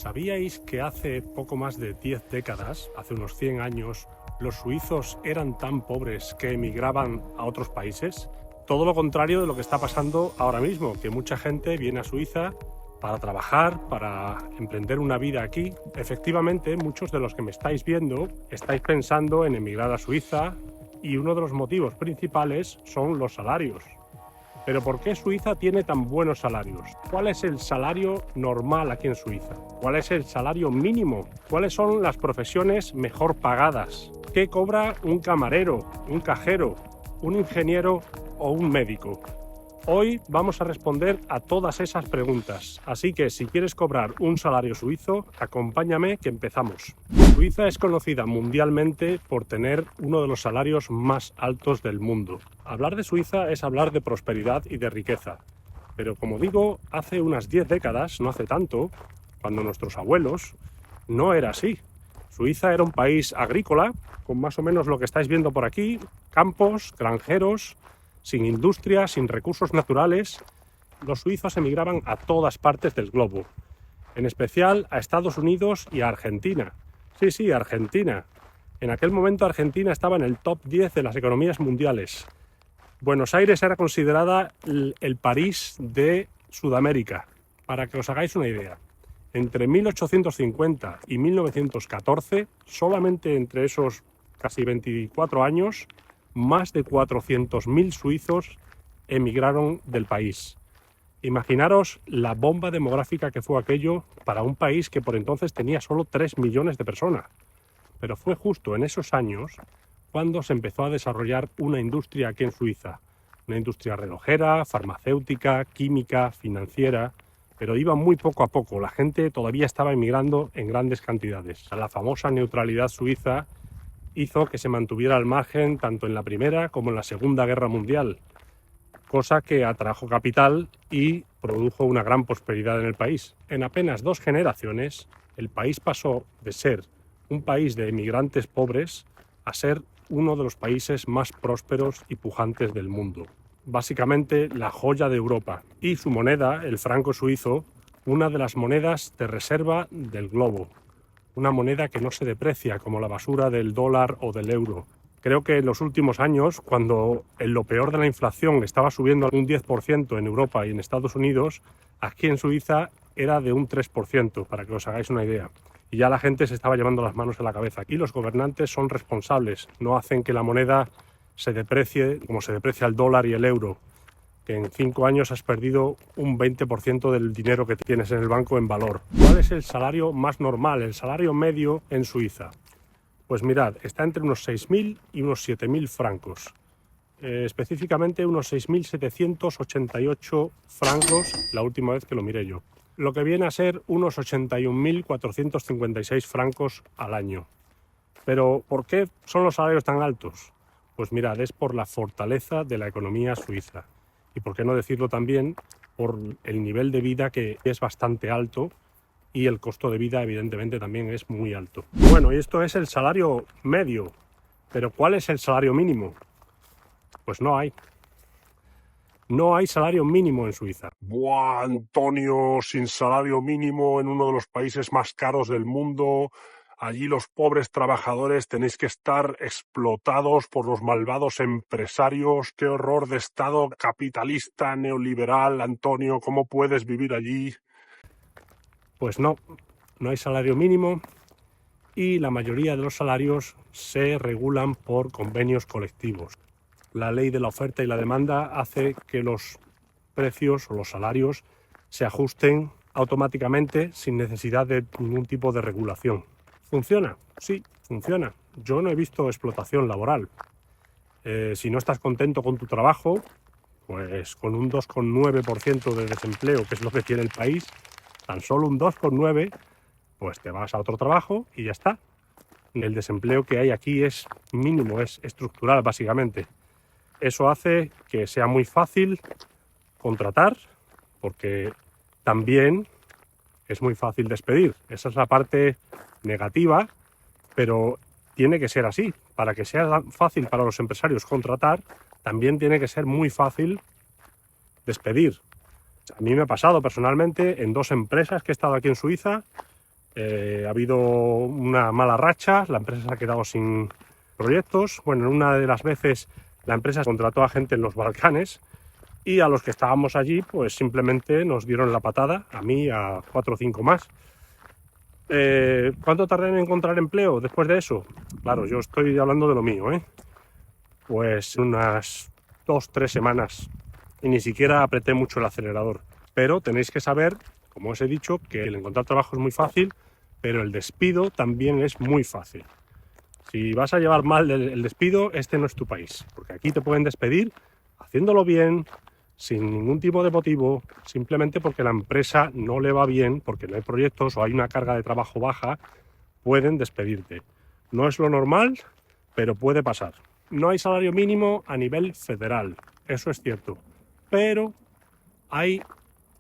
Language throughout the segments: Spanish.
¿Sabíais que hace poco más de 10 décadas, hace unos 100 años, los suizos eran tan pobres que emigraban a otros países? Todo lo contrario de lo que está pasando ahora mismo, que mucha gente viene a Suiza para trabajar, para emprender una vida aquí. Efectivamente, muchos de los que me estáis viendo estáis pensando en emigrar a Suiza y uno de los motivos principales son los salarios. Pero ¿por qué Suiza tiene tan buenos salarios? ¿Cuál es el salario normal aquí en Suiza? ¿Cuál es el salario mínimo? ¿Cuáles son las profesiones mejor pagadas? ¿Qué cobra un camarero, un cajero, un ingeniero o un médico? Hoy vamos a responder a todas esas preguntas, así que si quieres cobrar un salario suizo, acompáñame que empezamos. Suiza es conocida mundialmente por tener uno de los salarios más altos del mundo. Hablar de Suiza es hablar de prosperidad y de riqueza, pero como digo, hace unas 10 décadas, no hace tanto, cuando nuestros abuelos, no era así. Suiza era un país agrícola, con más o menos lo que estáis viendo por aquí, campos, granjeros, sin industria, sin recursos naturales. Los suizos emigraban a todas partes del globo, en especial a Estados Unidos y a Argentina. Sí, Argentina. En aquel momento Argentina estaba en el top 10 de las economías mundiales. Buenos Aires era considerada el París de Sudamérica. Para que os hagáis una idea, entre 1850 y 1914, solamente entre esos casi 24 años, más de 400.000 suizos emigraron del país. Imaginaros la bomba demográfica que fue aquello para un país que por entonces tenía solo 3 millones de personas. Pero fue justo en esos años cuando se empezó a desarrollar una industria aquí en Suiza. Una industria relojera, farmacéutica, química, financiera, pero iba muy poco a poco. La gente todavía estaba emigrando en grandes cantidades. La famosa neutralidad suiza hizo que se mantuviera al margen tanto en la Primera como en la Segunda Guerra Mundial, cosa que atrajo capital y produjo una gran prosperidad en el país. En apenas 2 generaciones, el país pasó de ser un país de emigrantes pobres a ser uno de los países más prósperos y pujantes del mundo. Básicamente la joya de Europa. Y su moneda, el franco suizo, una de las monedas de reserva del globo. Una moneda que no se deprecia como la basura del dólar o del euro. Creo que en los últimos años, cuando en lo peor de la inflación estaba subiendo un 10% en Europa y en Estados Unidos, aquí en Suiza era de un 3%, para que os hagáis una idea. Y ya la gente se estaba llevando las manos a la cabeza. Aquí los gobernantes son responsables, no hacen que la moneda se deprecie como se deprecia el dólar y el euro, que en 5 años has perdido un 20% del dinero que tienes en el banco en valor. ¿Cuál es el salario más normal, el salario medio en Suiza? Pues mirad, está entre unos 6.000 y unos 7.000 francos. Específicamente unos 6.788 francos la última vez que lo miré yo. Lo que viene a ser unos 81.456 francos al año. Pero ¿por qué son los salarios tan altos? Pues mirad, es por la fortaleza de la economía suiza. Y por qué no decirlo también por el nivel de vida que es bastante alto y el costo de vida evidentemente también es muy alto. Bueno, y esto es el salario medio, pero ¿cuál es el salario mínimo? Pues no hay. No hay salario mínimo en Suiza. ¡Buah, Antonio! Sin salario mínimo en uno de los países más caros del mundo. Allí los pobres trabajadores tenéis que estar explotados por los malvados empresarios. ¡Qué horror de estado capitalista, neoliberal! Antonio, ¿cómo puedes vivir allí? Pues no hay salario mínimo y la mayoría de los salarios se regulan por convenios colectivos. La ley de la oferta y la demanda hace que los precios o los salarios se ajusten automáticamente sin necesidad de ningún tipo de regulación. ¿Funciona? Sí, funciona. Yo no he visto explotación laboral. Si no estás contento con tu trabajo, pues con un 2,9% de desempleo, que es lo que tiene el país, tan solo un 2,9%, pues te vas a otro trabajo y ya está. El desempleo que hay aquí es mínimo, es estructural básicamente. Eso hace que sea muy fácil contratar, porque también es muy fácil despedir. Esa es la parte negativa, pero tiene que ser así. Para que sea fácil para los empresarios contratar, también tiene que ser muy fácil despedir. A mí me ha pasado personalmente en 2 empresas que he estado aquí en Suiza. Ha habido una mala racha, la empresa se ha quedado sin proyectos. Bueno, en una de las veces la empresa contrató a gente en los Balcanes y a los que estábamos allí pues simplemente nos dieron la patada, a mí, a 4 o 5 más. ¿Cuánto tardé en encontrar empleo después de eso? Claro, yo estoy hablando de lo mío, pues unas 2 o 3 semanas y ni siquiera apreté mucho el acelerador. Pero tenéis que saber, como os he dicho, que el encontrar trabajo es muy fácil, pero el despido también es muy fácil. Si vas a llevar mal el despido, este no es tu país, porque aquí te pueden despedir haciéndolo bien, sin ningún tipo de motivo, simplemente porque la empresa no le va bien, porque no hay proyectos o hay una carga de trabajo baja, pueden despedirte. No es lo normal, pero puede pasar. No hay salario mínimo a nivel federal, eso es cierto, pero hay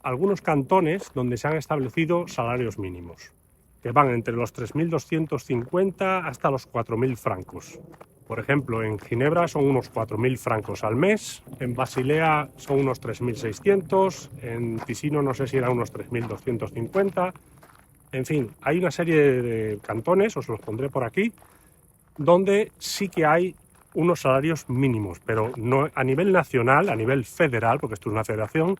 algunos cantones donde se han establecido salarios mínimos, que van entre los 3.250 hasta los 4.000 francos. Por ejemplo, en Ginebra son unos 4.000 francos al mes, en Basilea son unos 3.600, en Ticino no sé si eran unos 3.250. En fin, hay una serie de cantones, os los pondré por aquí, donde sí que hay unos salarios mínimos, pero no a nivel nacional, a nivel federal, porque esto es una federación,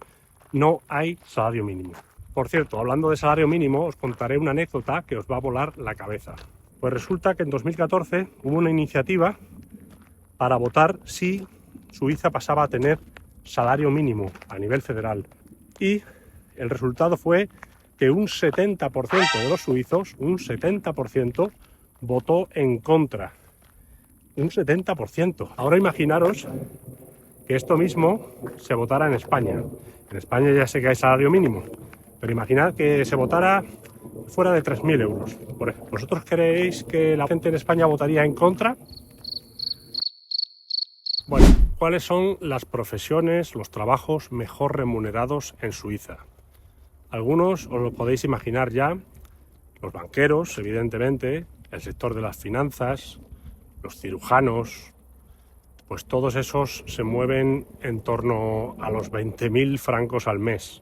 no hay salario mínimo. Por cierto, hablando de salario mínimo, os contaré una anécdota que os va a volar la cabeza. Pues resulta que en 2014 hubo una iniciativa para votar si Suiza pasaba a tener salario mínimo a nivel federal. Y el resultado fue que un 70% de los suizos, un 70%, votó en contra. Un 70%. Ahora imaginaros que esto mismo se votara en España. En España ya sé que hay salario mínimo, pero imaginad que se votara fuera de 3.000 euros. ¿Vosotros creéis que la gente en España votaría en contra? Bueno, ¿cuáles son las profesiones, los trabajos mejor remunerados en Suiza? Algunos os lo podéis imaginar ya: los banqueros, evidentemente, el sector de las finanzas, los cirujanos. Pues todos esos se mueven en torno a los 20.000 francos al mes.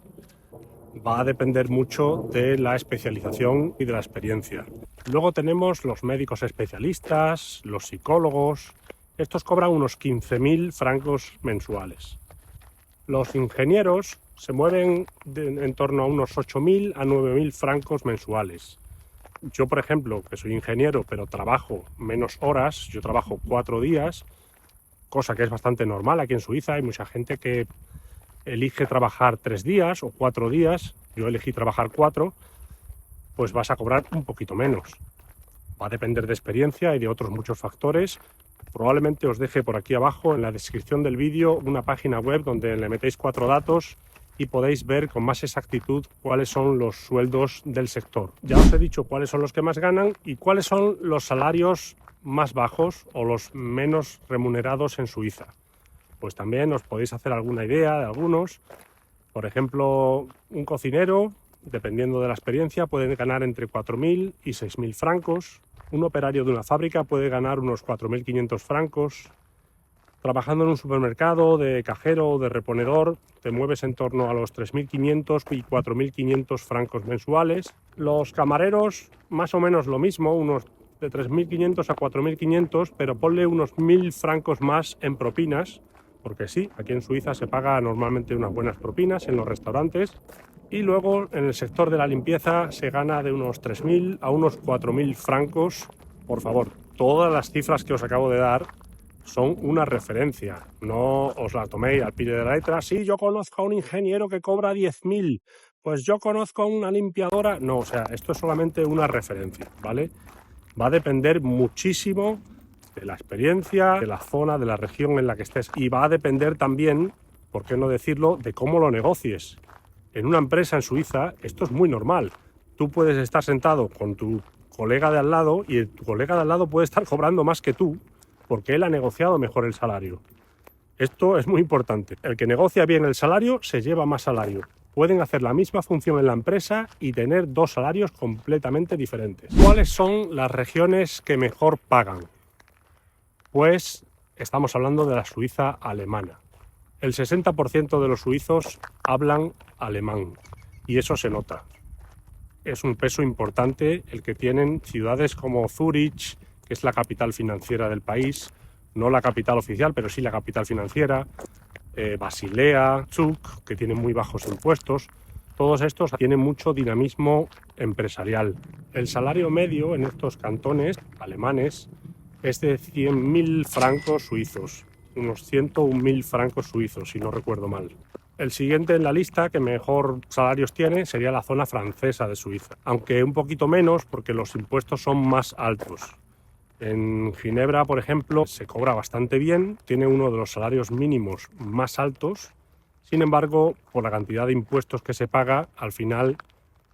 Va a depender mucho de la especialización y de la experiencia. Luego tenemos los médicos especialistas, los psicólogos. Estos cobran unos 15.000 francos mensuales. Los ingenieros se mueven en torno a unos 8.000 a 9.000 francos mensuales. Yo, por ejemplo, que soy ingeniero, pero trabajo menos horas, yo trabajo 4 días, cosa que es bastante normal aquí en Suiza. Hay mucha gente que elige trabajar 3 días o 4 días, yo elegí trabajar 4, pues vas a cobrar un poquito menos. Va a depender de experiencia y de otros muchos factores. Probablemente os deje por aquí abajo en la descripción del vídeo una página web donde le metéis 4 datos y podéis ver con más exactitud cuáles son los sueldos del sector. Ya os he dicho cuáles son los que más ganan y cuáles son los salarios más bajos o los menos remunerados en Suiza. Pues también os podéis hacer alguna idea de algunos. Por ejemplo, un cocinero, dependiendo de la experiencia, puede ganar entre 4.000 y 6.000 francos. Un operario de una fábrica puede ganar unos 4.500 francos. Trabajando en un supermercado de cajero o de reponedor, te mueves en torno a los 3.500 y 4.500 francos mensuales. Los camareros, más o menos lo mismo, unos de 3.500 a 4.500, pero ponle unos 1.000 francos más en propinas, porque sí, aquí en Suiza se paga normalmente unas buenas propinas en los restaurantes. Y luego en el sector de la limpieza se gana de unos 3.000 a unos 4.000 francos. Por favor, todas las cifras que os acabo de dar son una referencia, no os la toméis al pie de la letra. Sí, yo conozco a un ingeniero que cobra 10.000, pues yo conozco a una limpiadora. No, o sea, esto es solamente una referencia, ¿vale? Va a depender muchísimo de la experiencia, de la zona, de la región en la que estés, y va a depender también, por qué no decirlo, de cómo lo negocies. En una empresa en Suiza esto es muy normal. Tú puedes estar sentado con tu colega de al lado y tu colega de al lado puede estar cobrando más que tú porque él ha negociado mejor el salario. Esto es muy importante. El que negocia bien el salario se lleva más salario. Pueden hacer la misma función en la empresa y tener 2 salarios completamente diferentes. ¿Cuáles son las regiones que mejor pagan? Pues estamos hablando de la Suiza alemana. El 60% de los suizos hablan alemán y eso se nota. es un peso importante el que tienen ciudades como Zúrich, que es la capital financiera del país, no la capital oficial, pero sí la capital financiera, Basilea, Zug, que tienen muy bajos impuestos. Todos estos tienen mucho dinamismo empresarial. El salario medio en estos cantones alemanes es de 100.000 francos suizos, unos 101.000 francos suizos, si no recuerdo mal. El siguiente en la lista que mejor salarios tiene sería la zona francesa de Suiza, aunque un poquito menos porque los impuestos son más altos. En Ginebra, por ejemplo, se cobra bastante bien, tiene uno de los salarios mínimos más altos. Sin embargo, por la cantidad de impuestos que se paga, al final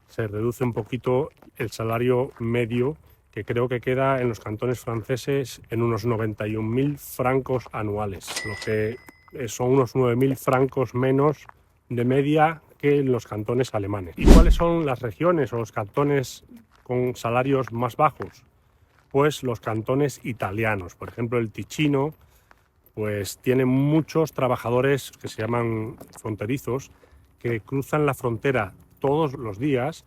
se reduce un poquito el salario medio, que creo que queda en los cantones franceses en unos 91.000 francos anuales, lo que son unos 9.000 francos menos de media que en los cantones alemanes. ¿Y cuáles son las regiones o los cantones con salarios más bajos? Pues los cantones italianos. Por ejemplo, el Ticino pues tiene muchos trabajadores que se llaman fronterizos que cruzan la frontera todos los días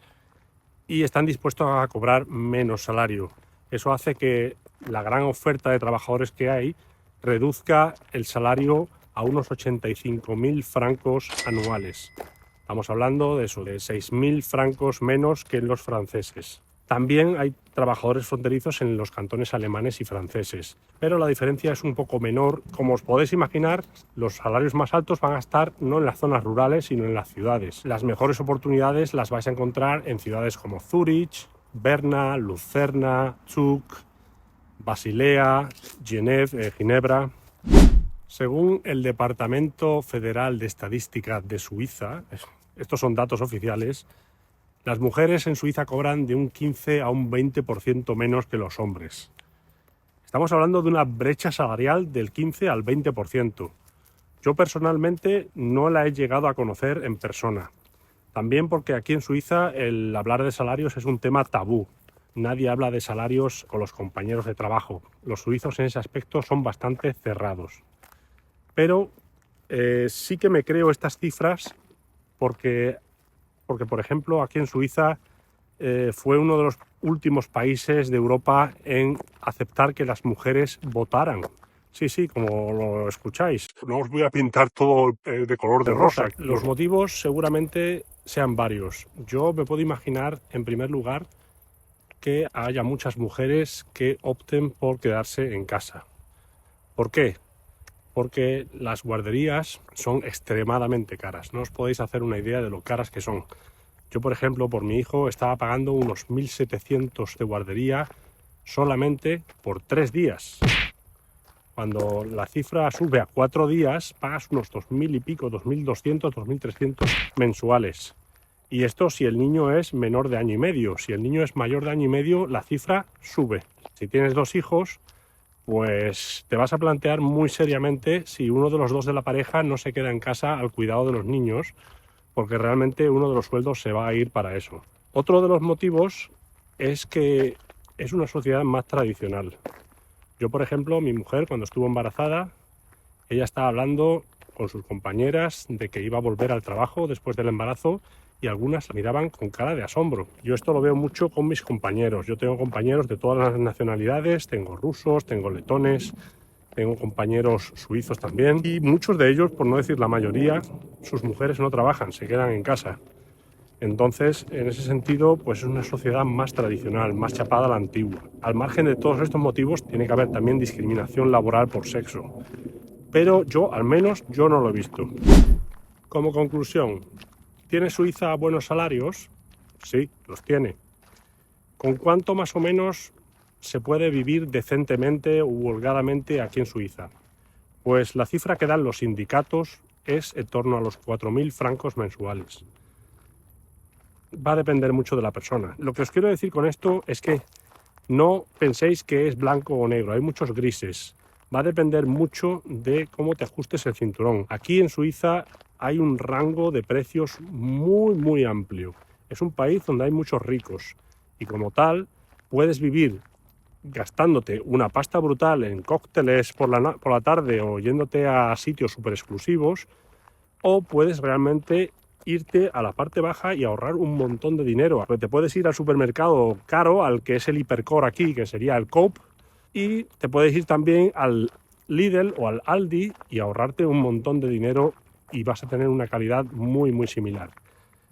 y están dispuestos a cobrar menos salario. Eso hace que la gran oferta de trabajadores que hay reduzca el salario a unos 85.000 francos anuales. Estamos hablando de eso, de 6.000 francos menos que en los franceses. También hay trabajadores fronterizos en los cantones alemanes y franceses, pero la diferencia es un poco menor. Como os podéis imaginar, los salarios más altos van a estar no en las zonas rurales, sino en las ciudades. Las mejores oportunidades las vais a encontrar en ciudades como Zúrich, Berna, Lucerna, Zug, Basilea, Ginebra. Según el Departamento Federal de Estadística de Suiza, estos son datos oficiales, las mujeres en Suiza cobran de un 15 a un 20% menos que los hombres. Estamos hablando de una brecha salarial del 15 al 20%. Yo personalmente no la he llegado a conocer en persona. También porque aquí en Suiza el hablar de salarios es un tema tabú. Nadie habla de salarios con los compañeros de trabajo. Los suizos en ese aspecto son bastante cerrados. Pero sí que me creo estas cifras porque, por ejemplo, aquí en Suiza fue uno de los últimos países de Europa en aceptar que las mujeres votaran. Sí, como lo escucháis. No os voy a pintar todo de color de rosa. Los motivos seguramente sean varios. Yo me puedo imaginar, en primer lugar, que haya muchas mujeres que opten por quedarse en casa. ¿Por qué? Porque las guarderías son extremadamente caras. No os podéis hacer una idea de lo caras que son. Yo, por ejemplo, por mi hijo estaba pagando unos 1.700 de guardería solamente por 3 días. Cuando la cifra sube a 4 días, pagas unos 2.000 y pico, 2.200, 2.300 mensuales. Y esto si el niño es menor de año y medio. Si el niño es mayor de año y medio, la cifra sube. Si tienes 2 hijos, pues te vas a plantear muy seriamente si uno de los dos de la pareja no se queda en casa al cuidado de los niños, porque realmente uno de los sueldos se va a ir para eso. Otro de los motivos es que es una sociedad más tradicional. Yo, por ejemplo, mi mujer, cuando estuvo embarazada, ella estaba hablando con sus compañeras de que iba a volver al trabajo después del embarazo y algunas la miraban con cara de asombro. Yo esto lo veo mucho con mis compañeros. Yo tengo compañeros de todas las nacionalidades, tengo rusos, tengo letones, tengo compañeros suizos también. Y muchos de ellos, por no decir la mayoría, sus mujeres no trabajan, se quedan en casa. Entonces, en ese sentido, pues es una sociedad más tradicional, más chapada a la antigua. Al margen de todos estos motivos, tiene que haber también discriminación laboral por sexo. Pero yo, al menos, yo no lo he visto. Como conclusión, ¿tiene Suiza buenos salarios? Sí, los tiene. ¿Con cuánto más o menos se puede vivir decentemente u holgadamente aquí en Suiza? Pues la cifra que dan los sindicatos es en torno a los 4.000 francos mensuales. Va a depender mucho de la persona. Lo que os quiero decir con esto es que no penséis que es blanco o negro, hay muchos grises. Va a depender mucho de cómo te ajustes el cinturón. Aquí en Suiza hay un rango de precios muy amplio. Es un país donde hay muchos ricos y como tal puedes vivir gastándote una pasta brutal en cócteles por la tarde o yéndote a sitios súper exclusivos, o puedes realmente irte a la parte baja y ahorrar un montón de dinero. Te puedes ir al supermercado caro, al que es el hipercore aquí, que sería el Coop, y te puedes ir también al Lidl o al Aldi y ahorrarte un montón de dinero y vas a tener una calidad muy similar.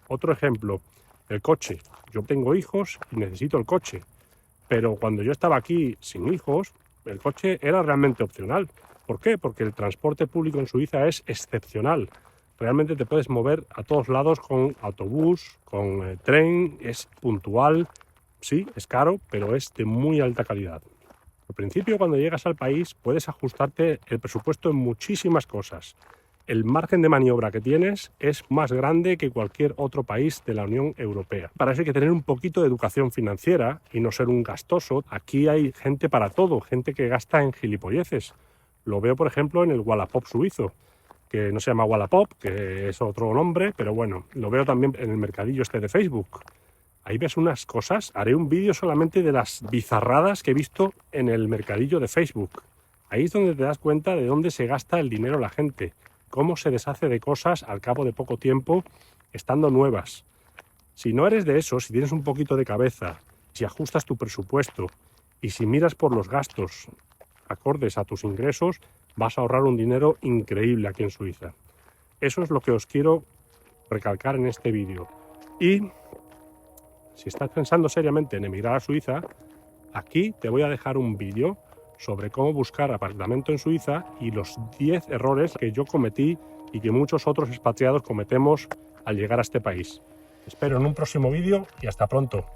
Otro ejemplo, el coche. Yo tengo hijos y necesito el coche, pero cuando yo estaba aquí sin hijos, el coche era realmente opcional. ¿Por qué? Porque el transporte público en Suiza es excepcional. Realmente te puedes mover a todos lados con autobús, con tren, es puntual, sí, es caro, pero es de muy alta calidad. Al principio, cuando llegas al país, puedes ajustarte el presupuesto en muchísimas cosas. El margen de maniobra que tienes es más grande que cualquier otro país de la Unión Europea. Para eso hay que tener un poquito de educación financiera y no ser un gastoso. Aquí hay gente para todo, gente que gasta en gilipolleces. Lo veo, por ejemplo, en el Wallapop suizo, que no se llama Wallapop, que es otro nombre, pero bueno, lo veo también en el mercadillo este de Facebook. Ahí ves unas cosas. Haré un vídeo solamente de las bizarradas que he visto en el mercadillo de Facebook. Ahí es donde te das cuenta de dónde se gasta el dinero la gente, cómo se deshace de cosas al cabo de poco tiempo, estando nuevas. Si no eres de esos, si tienes un poquito de cabeza, si ajustas tu presupuesto y si miras por los gastos acordes a tus ingresos, vas a ahorrar un dinero increíble aquí en Suiza. Eso es lo que os quiero recalcar en este vídeo. Y si estás pensando seriamente en emigrar a Suiza, aquí te voy a dejar un vídeo sobre cómo buscar apartamento en Suiza y los 10 errores que yo cometí y que muchos otros expatriados cometemos al llegar a este país. Te espero en un próximo vídeo y hasta pronto.